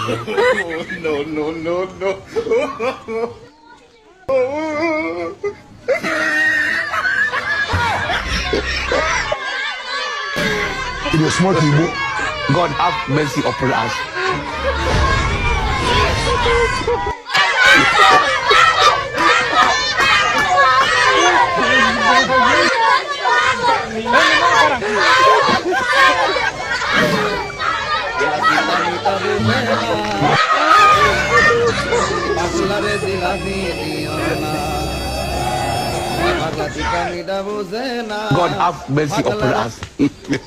No, no, no, no. It is small people. God have mercy upon us. God have mercy upon us. It is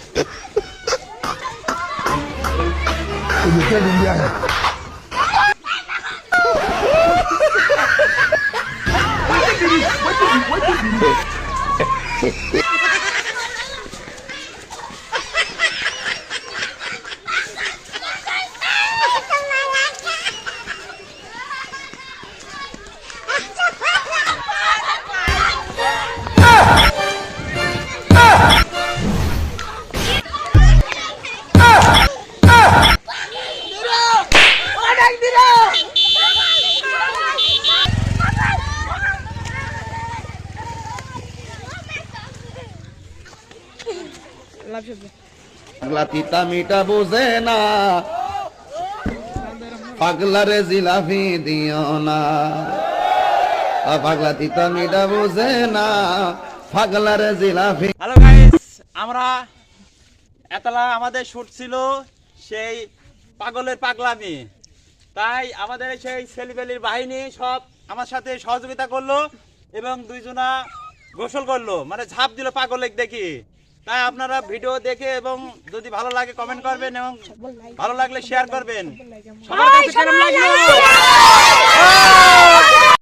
tell India. পাগলা তিতা মিটা বোঝে না, পাগলারে জিলাপি দিও না। পাগলা তিতা মিটা বোঝে না, পাগলারে জিলাপি। হ্যালো গাইস, আমরা এতলা আমাদের শুট ছিল সেই পাগলের পাগলামি, তাই আমাদের সেই ছেলেবেলির বাহিনী সব আমার সাথে সহযোগিতা করলো এবং দুইজনা গোসল করলো, মানে ঝাঁপ দিল পাগলের দেখি। তাই আপনারা ভিডিও দেখে এবং যদি ভালো লাগে কমেন্ট করবেন এবং ভালো লাগলে শেয়ার করবেন। সবার কাছে কেমন লাগলো?